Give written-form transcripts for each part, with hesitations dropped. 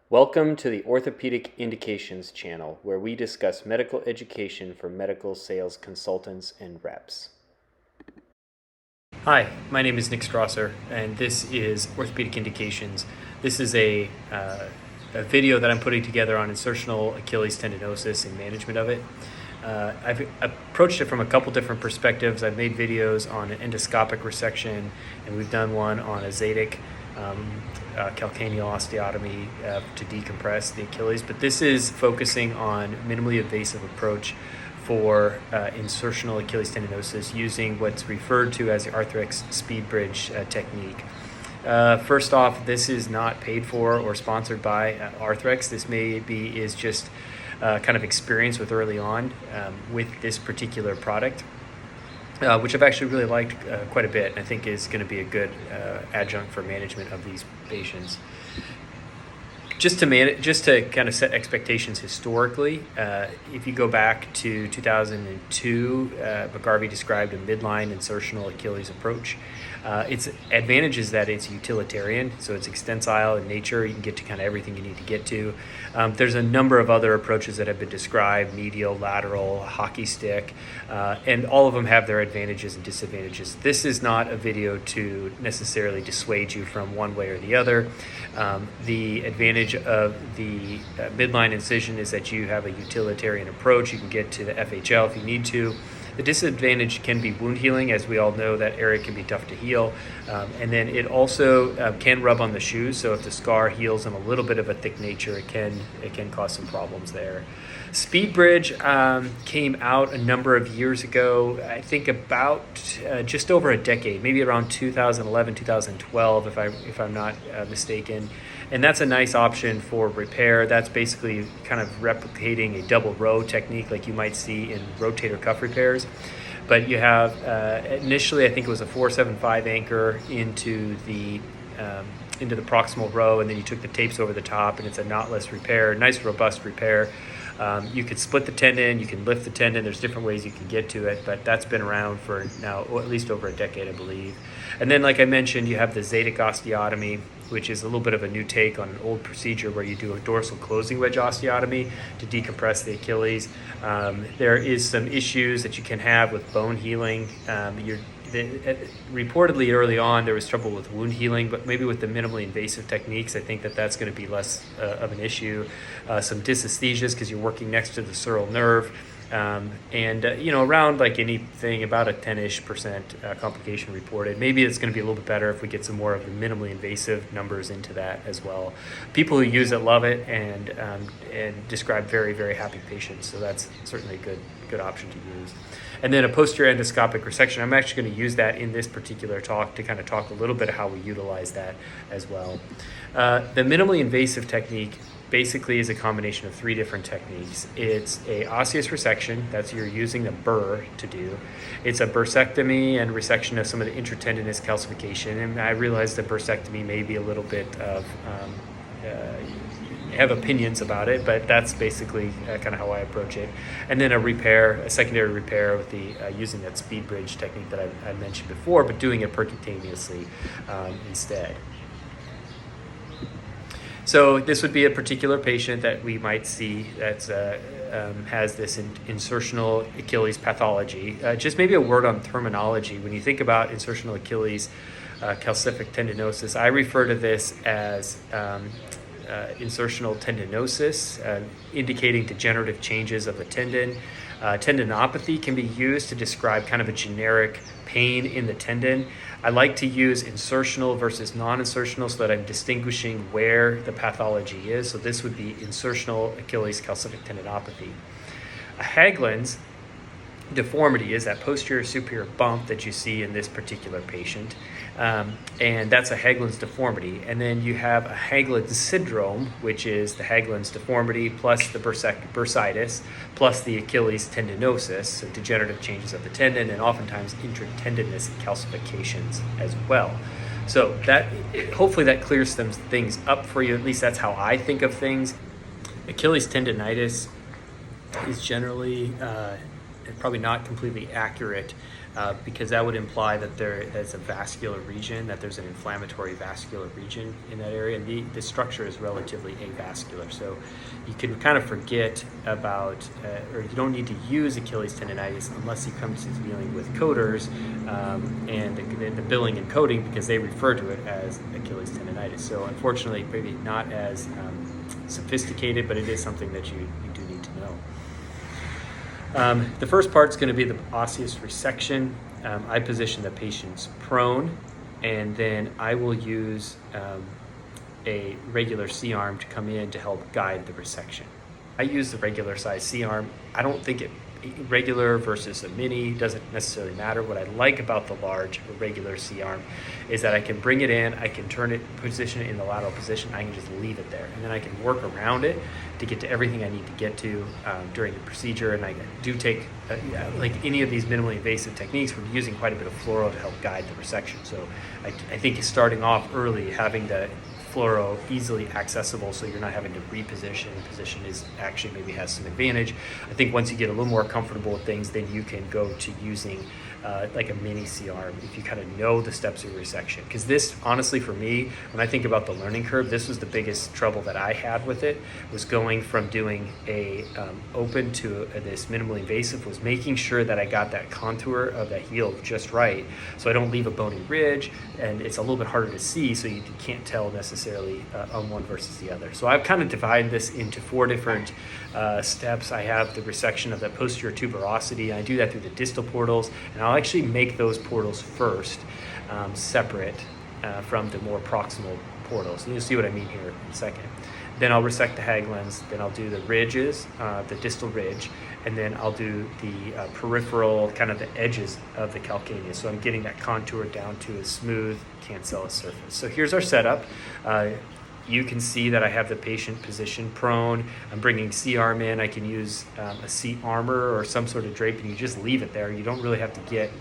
Welcome to the Orthopedic Indications channel, where we discuss medical education for medical sales consultants and reps. Hi, my name is Nick Strasser, and this is Orthopedic Indications. This is a video that I'm putting together on insertional Achilles tendinosis and management of it. I've approached it from a couple different perspectives. I've made videos on an endoscopic resection, and we've done one on a Zadig calcaneal osteotomy to decompress the Achilles, but this is focusing on minimally invasive approach for insertional Achilles tendinosis using what's referred to as the Arthrex SpeedBridge technique. First off, this is not paid for or sponsored by Arthrex. This is just kind of experience with early on with this particular product. Which I've actually really liked quite a bit, and I think is going to be a good adjunct for management of these patients. Just to kind of set expectations historically, if you go back to 2002, McGarvey described a midline insertional Achilles approach. Its advantage is that it's utilitarian, so it's extensile in nature. You can get to kind of everything you need to get to. There's a number of other approaches that have been described: medial, lateral, hockey stick, and all of them have their advantages and disadvantages. This is not a video to necessarily dissuade you from one way or the other. The advantage of the midline incision is that you have a utilitarian approach. You can get to the FHL if you need to. The disadvantage can be wound healing. As we all know, that area can be tough to heal. And then it also can rub on the shoes. So if the scar heals in a little bit of a thick nature, it can cause some problems there. SpeedBridge came out a number of years ago, I think about just over a decade, maybe around 2011, 2012, if I'm not mistaken. And that's a nice option for repair. That's basically kind of replicating a double row technique like you might see in rotator cuff repairs. But you have, initially I think it was a 475 anchor into the proximal row, and then you took the tapes over the top, and it's a knotless repair, nice robust repair. You could split the tendon, you can lift the tendon, there's different ways you can get to it, but that's been around for now at least over a decade, I believe. And then, like I mentioned, you have the Zadig osteotomy, which is a little bit of a new take on an old procedure where you do a dorsal closing wedge osteotomy to decompress the Achilles. There is some issues that you can have with bone healing. Reportedly early on there was trouble with wound healing, but maybe with the minimally invasive techniques I think that's going to be less of an issue. Some dysesthesias because you're working next to the sural nerve, and around like anything about a 10-ish% complication reported. Maybe it's going to be a little bit better if we get some more of the minimally invasive numbers into that as well. People who use it love it and describe very, very happy patients, so that's certainly a good option to use. And then a posterior endoscopic resection. I'm actually going to use that in this particular talk to kind of talk a little bit of how we utilize that as well. The minimally invasive technique basically is a combination of three different techniques. It's a osseous resection, that's you're using a burr to do. It's a bursectomy and resection of some of the intratendinous calcification, and I realize that bursectomy may be a little bit of have opinions about it, but that's basically kind of how I approach it. And then a secondary repair with the using that SpeedBridge technique that I mentioned before, but doing it percutaneously instead. So this would be a particular patient that we might see that has this insertional Achilles pathology. Just maybe a word on terminology. When you think about insertional Achilles calcific tendinosis, I refer to this as insertional tendinosis, indicating degenerative changes of the tendon. Tendinopathy can be used to describe kind of a generic pain in the tendon. I like to use insertional versus non-insertional so that I'm distinguishing where the pathology is. So this would be insertional Achilles calcific tendinopathy. A Haglund's deformity is that posterior superior bump that you see in this particular patient, and that's a Haglund's deformity. And then you have a Haglund's syndrome, which is the Haglund's deformity plus the bursitis plus the Achilles tendinosis, so degenerative changes of the tendon, and oftentimes intratendinous calcifications as well. So that hopefully that clears some things up for you. At least that's how I think of things. Achilles tendonitis is generally probably not completely accurate, because that would imply that there's a vascular region, that there's an inflammatory vascular region in that area, and the structure is relatively avascular. So you can kind of forget about, or you don't need to use Achilles tendonitis unless you come to dealing with coders and the billing and coding, because they refer to it as Achilles tendonitis. So unfortunately, maybe not as sophisticated, but it is something that you do need to know. The first part is going to be the osseous resection. I position the patient's prone, and then I will use a regular C-arm to come in to help guide the resection. I use the regular size C-arm. I don't think regular versus a mini doesn't necessarily matter. What I like about the large or regular C-arm is that I can bring it in, I can turn it, position it in the lateral position, I can just leave it there, and then I can work around it to get to everything I need to get to during the procedure. And I do take, like any of these minimally invasive techniques, we're using quite a bit of fluoro to help guide the resection. So I think starting off early, having the fluoro easily accessible, so you're not having to reposition. Position is actually maybe has some advantage. I think once you get a little more comfortable with things, then you can go to using like a mini C-arm if you kind of know the steps of resection. Because this, honestly, for me, when I think about the learning curve, this was the biggest trouble that I had with it, was going from doing a open to this minimally invasive, was making sure that I got that contour of that heel just right, so I don't leave a bony ridge, and it's a little bit harder to see, so you can't tell necessarily on one versus the other. So I've kind of divided this into 4 different steps. I have the resection of the posterior tuberosity. I do that through the distal portals, and I'll actually make those portals first, separate from the more proximal portals. And you'll see what I mean here in a second. Then I'll resect the Haglunds, then I'll do the ridges, the distal ridge, and then I'll do the peripheral, kind of the edges of the calcaneus. So I'm getting that contour down to a smooth cancellous surface. So here's our setup. You can see that I have the patient positioned prone. I'm bringing C-arm in. I can use a C-armor or some sort of drape, and you just leave it there. You don't really have to get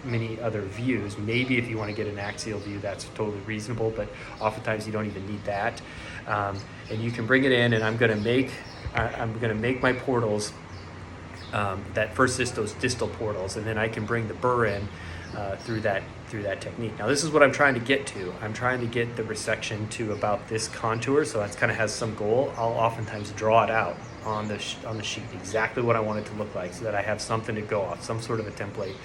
many other views. Maybe if you want to get an axial view, that's totally reasonable, but oftentimes you don't even need that. And you can bring it in, and I'm going to make my portals. That first is those distal portals, and then I can bring the burr in through that technique. Now this is what I'm trying to get to. I'm trying to get the resection to about this contour, so that kind of has some goal. I'll oftentimes draw it out on the sheet exactly what I want it to look like, so that I have something to go off, some sort of a template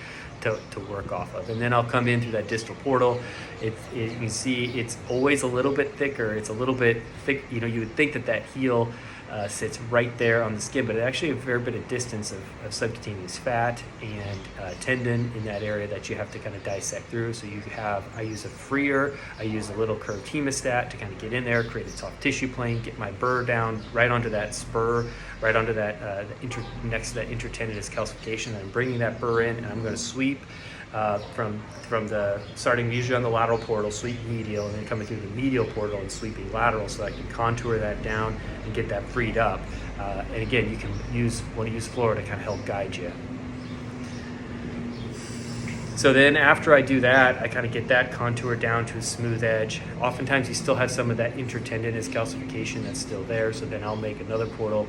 to work off of. And then I'll come in through that distal portal. You can see it's always a little bit thicker. It's a little bit thick. You know, you would think that heel sits right there on the skin, but actually a fair bit of distance of subcutaneous fat and tendon in that area that you have to kind of dissect through. So I use a freer, I use a little curved hemostat to kind of get in there, create a soft tissue plane, get my burr down right onto that spur, right onto that next to that intertendinous calcification. And I'm bringing that burr in, and I'm going to sweep from the starting usually on the lateral portal, sweep medial, and then coming through the medial portal and sweeping lateral, so I can contour that down and get that freed up. And again, you can want to use fluoro to kind of help guide you. So then after I do that, I kind of get that contour down to a smooth edge. Oftentimes you still have some of that intertendinous calcification that's still there, so then I'll make another portal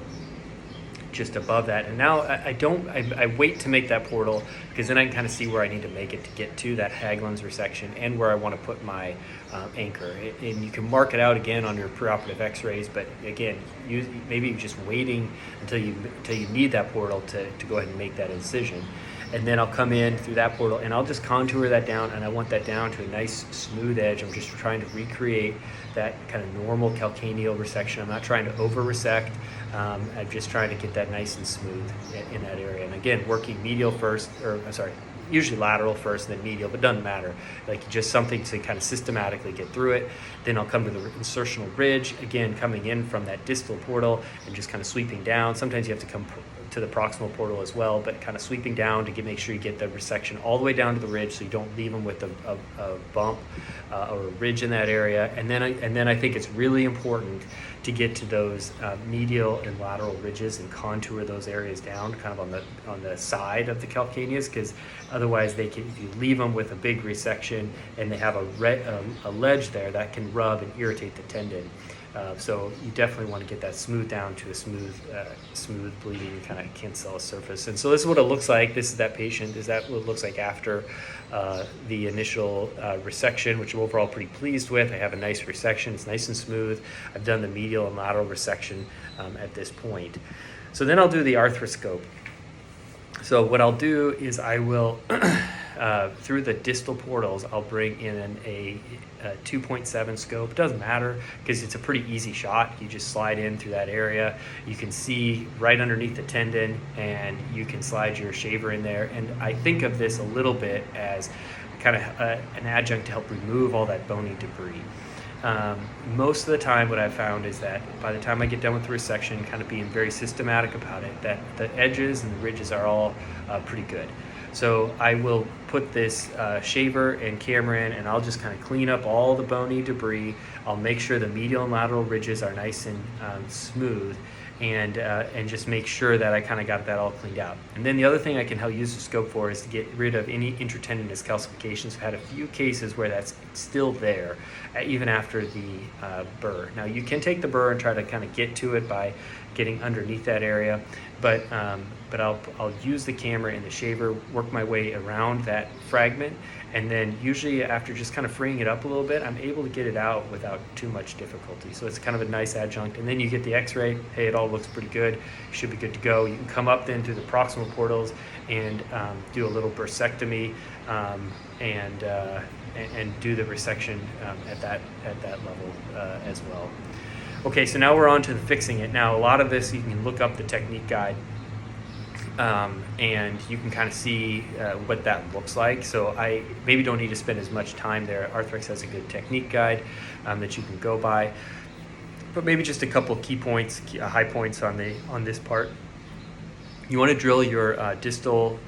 just above that. And now I wait to make that portal, because then I can kind of see where I need to make it to get to that Haglund's resection and where I want to put my anchor. And you can mark it out again on your preoperative x-rays, but again, maybe just waiting until you need that portal to go ahead and make that incision. And then I'll come in through that portal, and I'll just contour that down, and I want that down to a nice smooth edge. I'm just trying to recreate that kind of normal calcaneal resection. I'm not trying to over resect. I'm just trying to get that nice and smooth in that area. And again, working medial first, usually lateral first and then medial, but doesn't matter. Like just something to kind of systematically get through it. Then I'll come to the insertional ridge, again, coming in from that distal portal and just kind of sweeping down. Sometimes you have to come to the proximal portal as well, but kind of sweeping down to make sure you get the resection all the way down to the ridge, so you don't leave them with a bump or a ridge in that area. And then I think it's really important to get to those medial and lateral ridges and contour those areas down, kind of on the side of the calcaneus, because otherwise if you leave them with a big resection and they have a ledge there, that can rub and irritate the tendon. So you definitely want to get that smooth down to a smooth bleeding kind of cancellous surface. And so this is what it looks like. This is that patient. Is that what it looks like after the initial resection, which I'm overall pretty pleased with. I have a nice resection. It's nice and smooth. I've done the medial and lateral resection at this point. So then I'll do the arthroscope. So what I'll do is I will, through the distal portals, I'll bring in a 2.7 scope. It doesn't matter because it's a pretty easy shot. You just slide in through that area. You can see right underneath the tendon, and you can slide your shaver in there. And I think of this a little bit as kind of an adjunct to help remove all that bony debris. Most of the time what I've found is that by the time I get done with the resection, kind of being very systematic about it, that the edges and the ridges are all pretty good. So I will put this shaver and camera in, and I'll just kind of clean up all the bony debris. I'll make sure the medial and lateral ridges are nice and smooth, and just make sure that I kind of got that all cleaned out. And then the other thing I can help use the scope for is to get rid of any intertendinous calcifications. I've had a few cases where that's still there, even after the burr. Now you can take the burr and try to kind of get to it by getting underneath that area, but I'll use the camera and the shaver, work my way around that fragment, and then usually after just kind of freeing it up a little bit, I'm able to get it out without too much difficulty. So it's kind of a nice adjunct. And then you get the x-ray. Hey, it all looks pretty good. You should be good to go. You can come up then through the proximal portals and do a little bursectomy and do the resection at that level as well. Okay, so now we're on to the fixing it. Now a lot of this you can look up the technique guide. And you can kind of see what that looks like. So I maybe don't need to spend as much time there. Arthrex has a good technique guide that you can go by, but maybe just a couple of key points, high points on this part. You want to drill your distal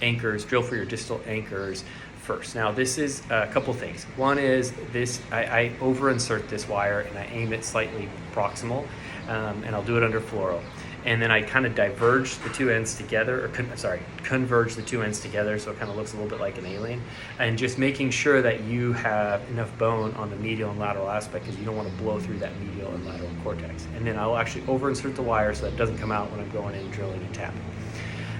anchors. Drill for your distal anchors first. Now this is a couple things. One is this: I over insert this wire and I aim it slightly proximal, and I'll do it under fluoro. And then I kind of diverge the two ends together, or converge the two ends together, so it kind of looks a little bit like an alien. And just making sure that you have enough bone on the medial and lateral aspect, because you don't want to blow through that medial and lateral cortex. And then I'll actually over insert the wire so that it doesn't come out when I'm going in, drilling and tapping.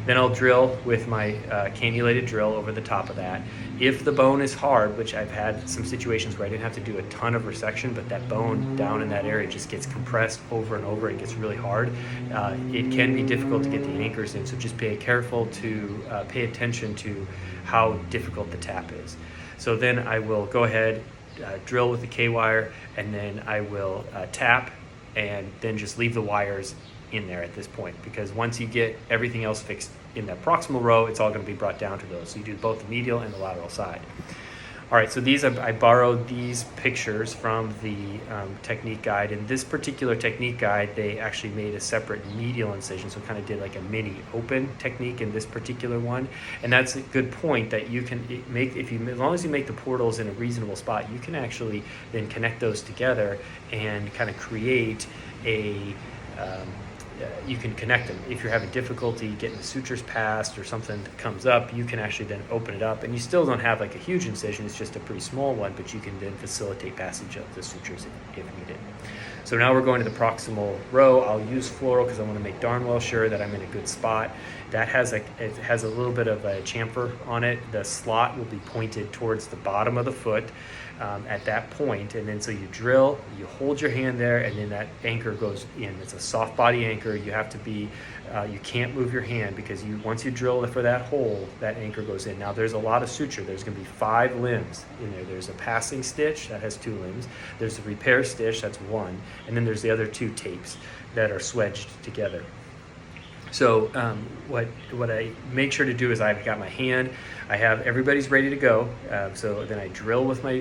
Then I'll drill with my cannulated drill over the top of that. If the bone is hard, which I've had some situations where I didn't have to do a ton of resection, but that bone down in that area just gets compressed over and over and gets really hard, it can be difficult to get the anchors in. So just pay attention to how difficult the tap is. So then I will go ahead, drill with the K-wire, and then I will tap, and then just leave the wires in there at this point, because once you get everything else fixed in that proximal row, it's all going to be brought down to those. So you do both the medial and the lateral side. All right, so these I borrowed these pictures from the technique guide. In this particular technique guide, they actually made a separate medial incision, so kind of did like a mini open technique in this particular one. And that's a good point, that you can make, as long as you make the portals in a reasonable spot, you can actually then connect those together and kind of create you can connect them. If you're having difficulty getting the sutures passed or something that comes up, you can actually then open it up, and you still don't have like a huge incision, it's just a pretty small one, but you can then facilitate passage of the sutures if needed. So now we're going to the proximal row. I'll use fluoro because I want to make darn well sure that I'm in a good spot. That has it has a little bit of a chamfer on it. The slot will be pointed towards the bottom of the foot at that point, and then so you drill, you hold your hand there, and then that anchor goes in. It's a soft body anchor. You have to be, you can't move your hand, because once you drill for that hole, that anchor goes in. Now there's a lot of suture. There's going to be 5 limbs in there. There's a passing stitch that has 2 limbs. There's a repair stitch, that's 1, and then there's the other 2 tapes that are swedged together. So what I make sure to do is I've got my hand, I have everybody's ready to go. So then I drill with my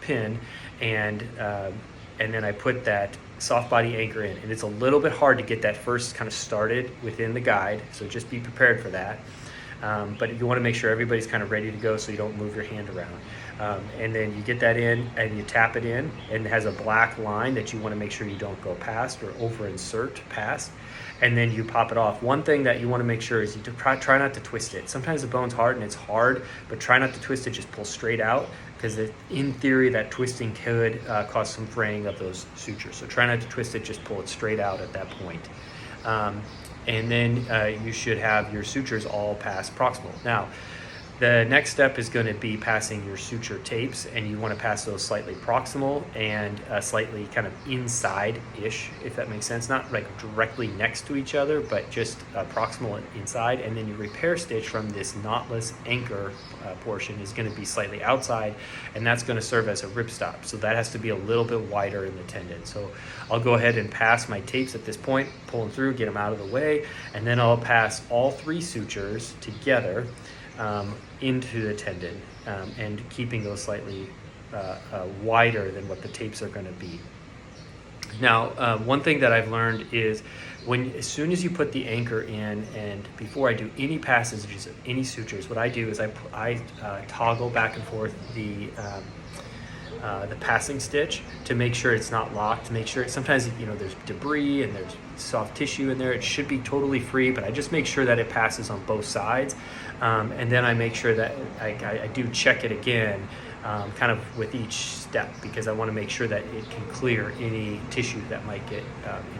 pin, and then I put that soft body anchor in. And it's a little bit hard to get that first kind of started within the guide, so just be prepared for that. But you want to make sure everybody's kind of ready to go so you don't move your hand around. And then you get that in and you tap it in, and it has a black line that you want to make sure you don't go past or over insert past, and then you pop it off. One thing that you want to make sure is you try not to twist it. Sometimes the bone's hard and it's hard, but try not to twist it, just pull straight out, because in theory that twisting could cause some fraying of those sutures. So try not to twist it, just pull it straight out at that point. And then you should have your sutures all pass proximal. Now, the next step is going to be passing your suture tapes, and you want to pass those slightly proximal and slightly kind of inside-ish, if that makes sense. Not like directly next to each other, but just proximal and inside. And then your repair stitch from this knotless anchor portion is going to be slightly outside, and that's going to serve as a ripstop. So that has to be a little bit wider in the tendon. So I'll go ahead and pass my tapes at this point, pull them through, get them out of the way, and then I'll pass all 3 sutures together into the tendon, and keeping those slightly wider than what the tapes are going to be. Now, one thing that I've learned is as soon as you put the anchor in, and before I do any passages of any sutures, what I do is I toggle back and forth the passing stitch to make sure it's not locked, to make sure sometimes there's debris and there's soft tissue in there. It should be totally free, but I just make sure that it passes on both sides, and then I make sure that I do check it again, kind of with each step, because I want to make sure that it can clear any tissue that might get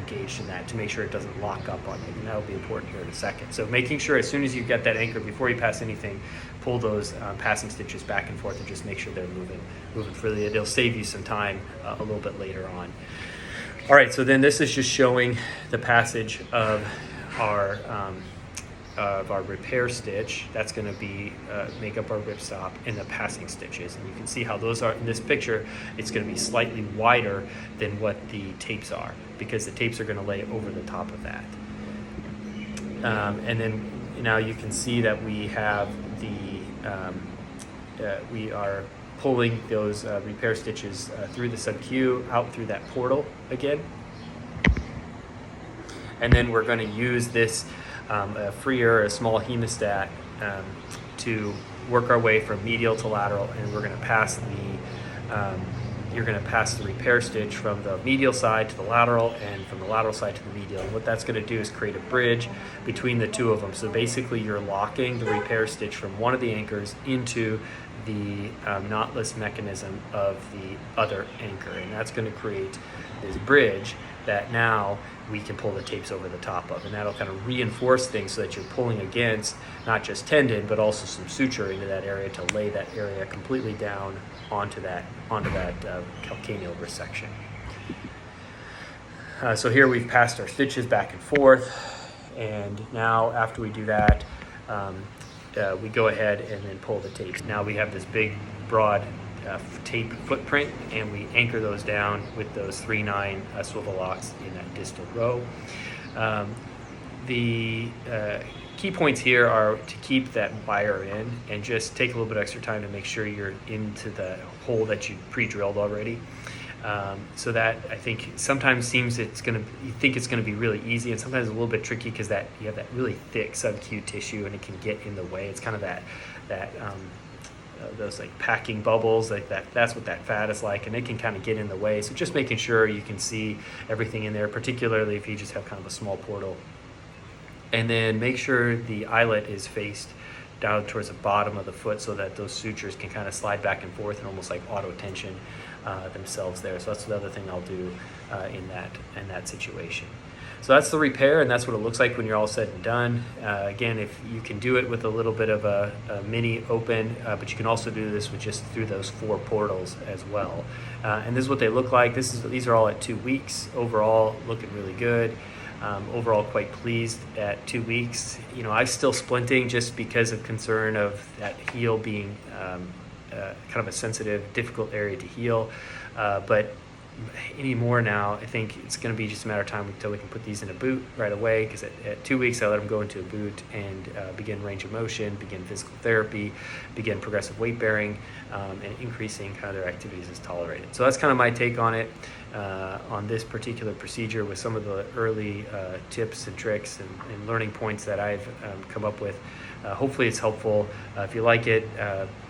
engaged in that, to make sure it doesn't lock up on it, and that'll be important here in a second. So making sure as soon as you get that anchor, before you pass anything, pull those passing stitches back and forth and just make sure they're moving freely. It'll save you some time a little bit later on. All right, so then this is just showing the passage of our repair stitch. That's going to be make up our ripstop, and the passing stitches. And you can see how those are in this picture. It's going to be slightly wider than what the tapes are, because the tapes are going to lay over the top of that. And then now you can see that we have we are pulling those repair stitches through the sub-Q, out through that portal again. And then we're going to use this a freer, a small hemostat, to work our way from medial to lateral, and we're going to pass you're going to pass the repair stitch from the medial side to the lateral, and from the lateral side to the medial. And what that's going to do is create a bridge between the two of them. So basically you're locking the repair stitch from one of the anchors into the knotless mechanism of the other anchor, and that's going to create this bridge that now we can pull the tapes over the top of, and that'll kind of reinforce things so that you're pulling against not just tendon but also some suture into that area to lay that area completely down onto that calcaneal resection. So here we've passed our stitches back and forth, and now after we do that, we go ahead and then pull the tapes. Now we have this big broad tape footprint, and we anchor those down with those 3/9 swivel locks in that distal row. The key points here are to keep that wire in, and just take a little bit extra time to make sure you're into the hole that you pre-drilled already. So that, I think, sometimes seems you think it's going to be really easy, and sometimes a little bit tricky, because you have that really thick sub-Q tissue and it can get in the way. It's kind of those like packing bubbles, like that's what that fat is like, and it can kind of get in the way. So just making sure you can see everything in there, particularly if you just have kind of a small portal. And then make sure the eyelet is faced down towards the bottom of the foot, so that those sutures can kind of slide back and forth and almost like auto tension themselves there. So that's the other thing I'll do in that situation. So that's the repair, and that's what it looks like when you're all said and done. Again, if you can do it with a little bit of a mini open, but you can also do this with just through those 4 portals as well. And this is what they look like. These are all at 2 weeks. Overall, looking really good. Overall, quite pleased at 2 weeks. I'm still splinting just because of concern of that heel being kind of a sensitive, difficult area to heal. But anymore now, I think it's going to be just a matter of time until we can put these in a boot right away, because at 2 weeks I let them go into a boot and begin range of motion, begin physical therapy, begin progressive weight bearing, and increasing kind of their activities as tolerated. So that's kind of my take on it, on this particular procedure, with some of the early tips and tricks and learning points that I've come up with. Hopefully it's helpful. If you like it,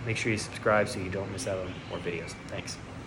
make sure you subscribe so you don't miss out on more videos. Thanks.